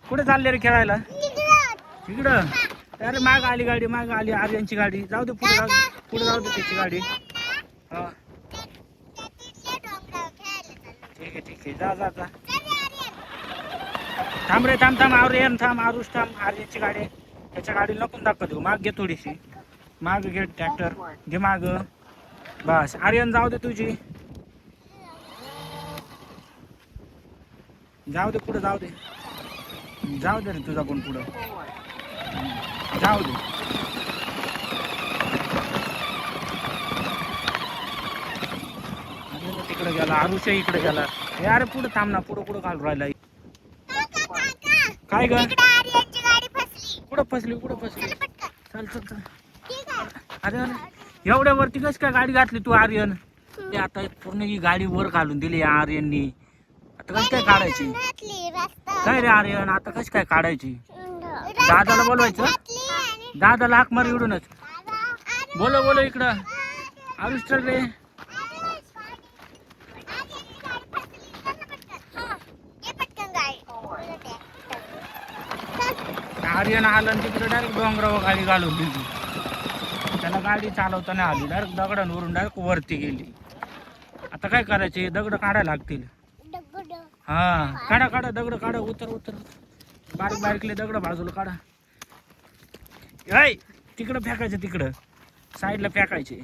कुठे चालले रे खेळायला? इकडं. अरे माग आली गाडी, माग आली आर्यनची गाडी. जाऊ दे पुढे, जाऊ दे पुढे, जाऊ दे त्याची गाडी. हा ठीक आहे ठीक आहे, जा जा जा. थांब रे, थांब थांब. आर्यन थांब, आरुष थांब. आर्यनची गाडी त्याच्या गाडीला नको दाखव देऊ. माग घे थोडीशी, माग घे ट्रॅक्टर घे माग. बस आर्यन जाऊ दे तुझी, जाऊ दे पुढे, जाऊ दे, जाऊ दे रे तुझा पण पुढं, जाऊ दे. तिकडे गेला आरुष, इकडे गेला. अरे पुढे थांब ना, पुढं कुठं घालून राहिला? काय ग? कुठं फसली, कुठं फसली? चल चल चल. अरे अरे एवढ्या वरती कस काय गाडी घातली तू आर्यन? ते आता पूर्ण ही गाडी वर घालून दिली आर्यननी. आता कस काय काढायची? काय रे आर्यन, आता कस काय काढायची? दादाला बोलवायचं, दादाला हाक मार इकडूनच. बोलो बोलो इकडं. आरुष चल रे. आर्यन आलं तिकडे डायरेक्ट डोंगरावर गाडी घालून दिली. त्याला गाडी चालवताना आली, डायरेक्ट दगडांवरून डायरेक्ट वरती गेली. आता काय करायचे? दगड काढायला लागतील. हा काढा काढा दगड काढा. उतर उतर, बारीक बारीकले दगड बाजूला काढा. ऐ तिकडं फेकायचे, तिकडं साईडला फेकायचे.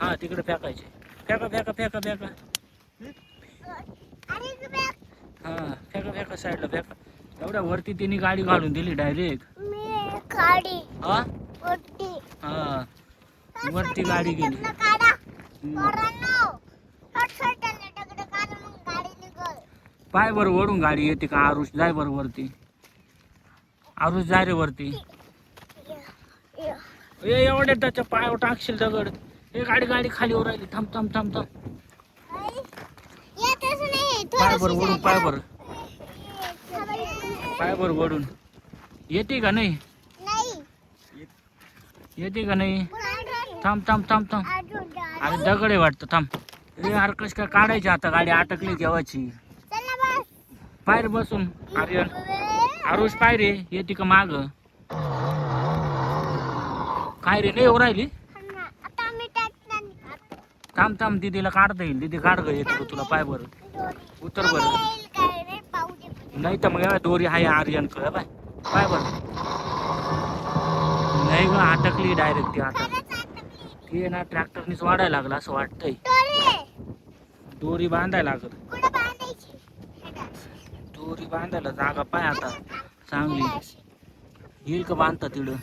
हा तिकडे फेकायचे. फेका फेका फेका फेका. हा फेका फेका, साईडला फेका. एवढ्या वरती तिने गाडी घालून दिली डायरेक्ट. हा हा वरती गाडी गेली. पाय बर वडून गाडी येते का? आरुष जाय बर वरती. आरुष जाय रे वरती. एवढे त्याच्या पायावर टाकशील दगड. हे गाडी गाडी खाली वर राहिली. थांब थांब थांब थांब. पाय बर वडून, पाय बर, पाय बर वडून. येते का नाही? येते का नाही? थांब थांब थांब थांब. अरे दगड आहे वाटतं. थांब. अरे कस काय काढायची? आता गाडी अटकली केव्हाची. पाय रे बसून आर्यन. आरुष पाय रे, येते का माग? काय रे नाही येऊ राहिली? थांब थांब, दीदीला काढता येईल. दीदी काढ ग, येतो तुला. पाय बर उतर बर. नाही तर मग दोरी आहे आर्यन कळ. बाय पाय बर. नाही ग अटकली डायरेक्ट ती. आता ती ना ट्रॅक्टरनीच वाढायला लागला असं वाटतंय. दोरी बांधायला लागत. दोरी बांधायला जागा पाय आता चांगली. येईल का बांधता तिकडं?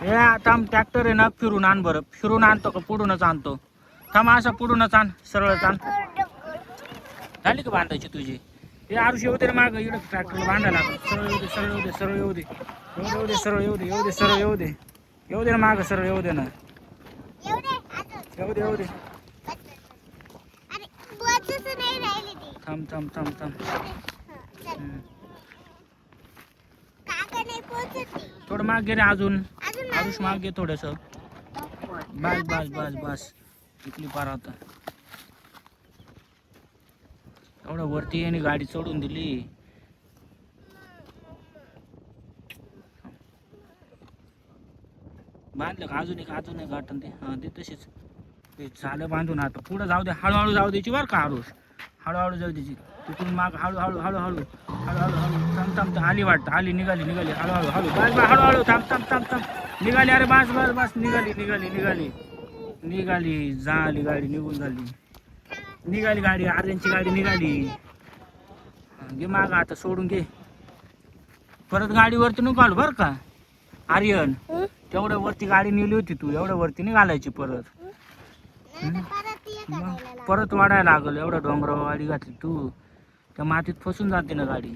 हे थांब, ट्रॅक्टर आहे ना फिरून आण बरं. फिरून आणतो का पुढूनच आणतो? थांब असा पुढूनच आण, सरळच आण. झाली का बांधायची तुझी? हे आरुष येऊ दे रे माग. इकडं ट्रॅक्टरला बांधायला लागत. सरळ येऊ दे, सरळ येऊ दे, सरळ येऊ दे, येऊ दे, सरळ येऊ दे, येऊ दे, सरळ येऊ दे, येऊ दे ना माग, सरळ येऊ दे ना. येऊ दे येऊ दे. थांब थांब थांब थांब. थोडं माग गे रे अजून. आरुष माग घे थोडस. बस बस बस बस. इकली पार आता. एवढं वरती याने गाडी चढून दिली. बांधलं का? अजून एक गाठन ते. हा ते तशीच ते झालं बांधून. आता पुढं जाऊ दे, हळूहळू जाऊ द्यायची बरं का आरुष. हळूहळू जाऊ द्यायची. तिकडून माग हळूहळू हळूहळू हळूहळू हळू. थांब थांब. आली वाटतं, आली, निघाली निघाली. हळूहळू हळू बस बस, हळूहळू. थांब थांब थांब थांब. निघाली. अरे बस बस बस. निघाली निघाली निघाली निघाली. झाली गाडी, निघून झाली. निघाली गाडी. आर्यनची गाडी निघाली. घे माग आता, सोडून घे. परत गाडीवरती नको घालू बरं का आर्यन. तेवढ्या वरती गाडी नेली होती तू, एवढ्या वरती नाही घालायची परत. परत वाढायला लागल. एवढं डोंगरावर गाडी घातली तू, त्या मातीत फसून जाते ना गाडी.